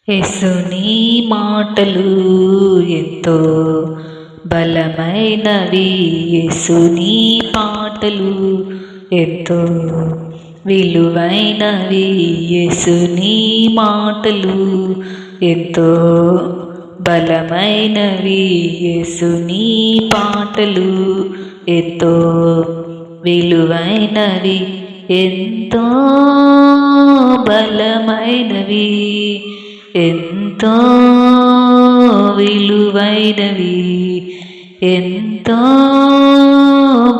యేసుని మాటలు ఎంతో బలమైనవి. యేసుని పాటలు ఎంతో విలువైనవి. యేసుని మాటలు ఎంతో బలమైనవి. యేసుని పాటలు ఎంతో విలువైనవి. ఎంతో బలమైనవి, ఎంతో విలువైనవి, ఎంతో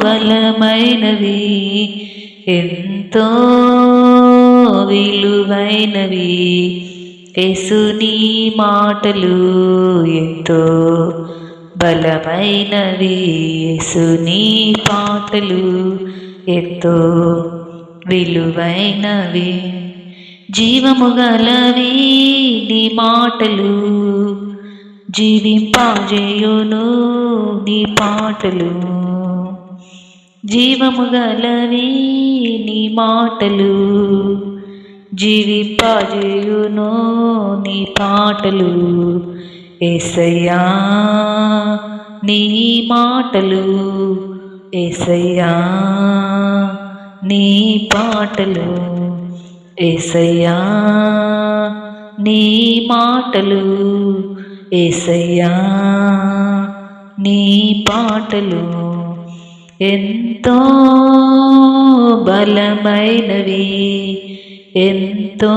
బలమైనవి, ఎంతో విలువైనవి. యేసుని మాటలు ఎంతో బలమైనవి. యేసుని పాటలు ఎంతో విలువైనవి. జీవము గలవి నీ మాటలు, జీవింపజేయును నీ పాటలు. జీవము గలవి నీ మాటలు, జీవింపజేయును నీ పాటలు. యేసయ్యా నీ మాటలు, యేసయ్యా నీ పాటలు, యేసయ్యా నీ మాటలు, యేసయ్యా నీ పాటలు ఎంతో బలమైనవి, ఎంతో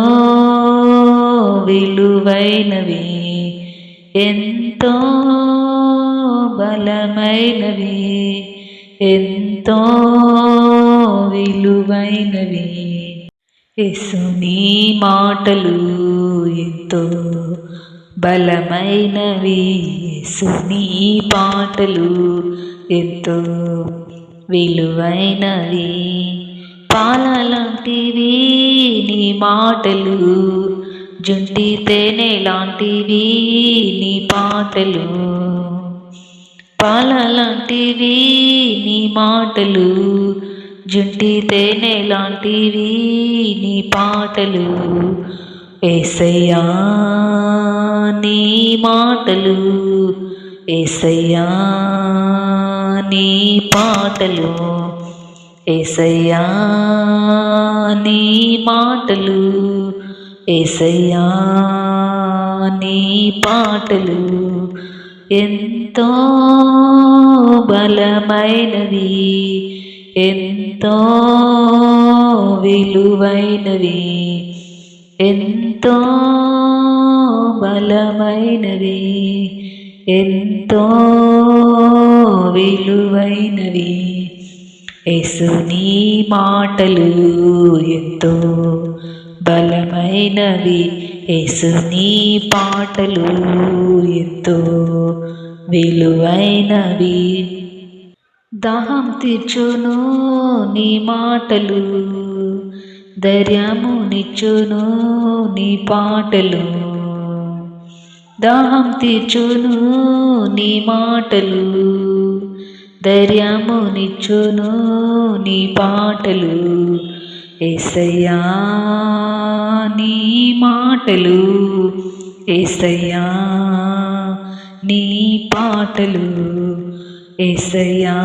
విలువైనవి, ఎంతో బలమైనవి, ఎంతో విలువైనవి. యేసుని మాటలు ఎంతో బలమైనవి. యేసుని పాటలు ఎంతో విలువైనవి. పాలలాంటివి నీ మాటలు, జుంటి తేనె లాంటివి నీ పాటలు. పాలలాంటివి నీ మాటలు, జుంటి తేనె లాంటివి నీ పాటలు. యేసయ్యా నీ మాటలు, యేసయ్యా నీ పాటలు, యేసయ్యా నీ మాటలు, యేసయ్యా నీ పాటలు ఎంతో బలమైనవి, ఎంతో విలువైనవి, ఎంతో బలమైనవి, ఎంతో విలువైనవి. యేసుని మాటలు ఎంతో బలమైనవి. యేసుని పాటలు ఎంతో విలువైనవి. దాహం తీర్చును నీ మాటలు, ధైర్యమునిచ్చును నీ పాటలు. దాహం తీర్చును నీ మాటలు, ధైర్యమునిచ్చును నీ పాటలు. యేసయ్యా నీ మాటలు, యేసయ్యా నీ పాటలు, యేసయ్యా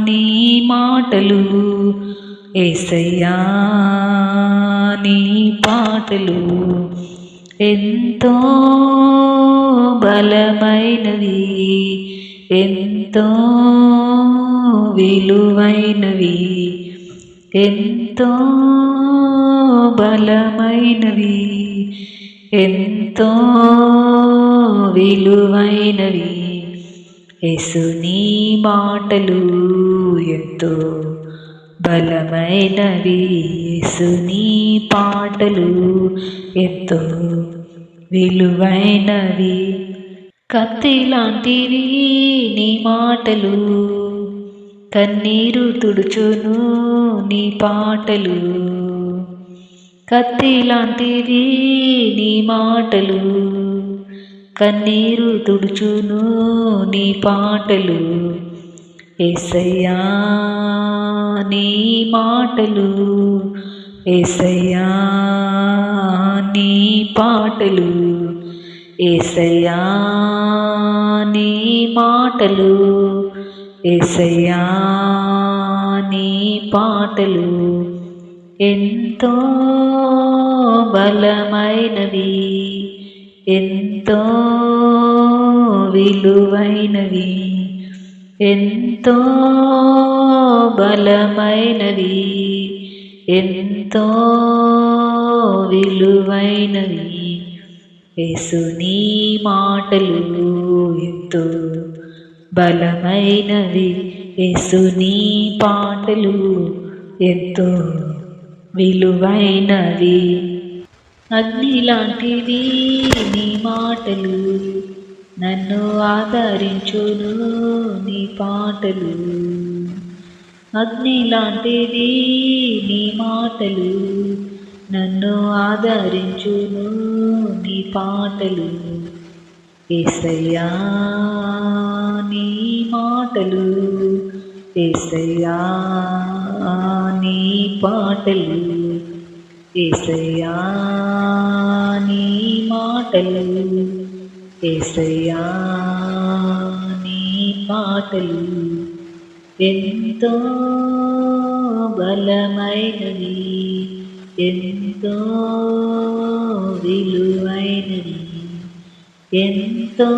నీ మాటలు, యేసయ్యా నీ పాటలు ఎంతో బలమైనవి, ఎంతో విలువైనవి, ఎంతో బలమైనవి, ఎంతో విలువైనవి. యేసుని మాటలు ఎంతో బలమైనవి. యేసుని పాటలు ఎంతో విలువైనవి. కత్తి లాంటివి నీ మాటలు, కన్నీరు తుడుచును నీ పాటలు. కత్తి లాంటివి నీ మాటలు, కన్నీరు తుడుచును నీ పాటలు. యేసయ్యా నీ మాటలు, యేసయ్యా నీ పాటలు యేసయ్యా నీ మాటలు యేసయ్యా నీ పాటలు ఎంతో బలమైనవి ఎంతో విలువైనవి ఎంతో బలమైనవి ఎంతో విలువైనవి యేసుని మాటలు ఎంతో బలమైనవి యేసుని పాటలు ఎంతో విలువైనవి అగ్ని లాంటివి నీ మాటలు నన్ను ఆదరించును నీ పాటలు అగ్ని లాంటిది నీ మాటలు నన్ను ఆదరించును నీ పాటలు యేసయ్యా నీ మాటలు యేసయ్యా నీ పాటలు యేసయ్యా నీ మాటలు యేసయ్యా నీ పాటలు ఎంతో బలమైనవి ఎంతో విలువైనవి ఎంతో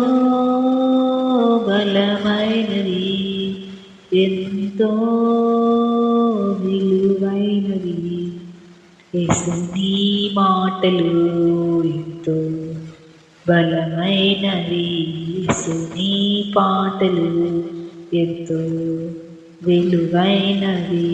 బలమైనవి ఎంతో విలువైనవి యేసుని మాటలు ఎంతో బలమైనవి యేసుని పాటలు ఎంతో విలువైనవి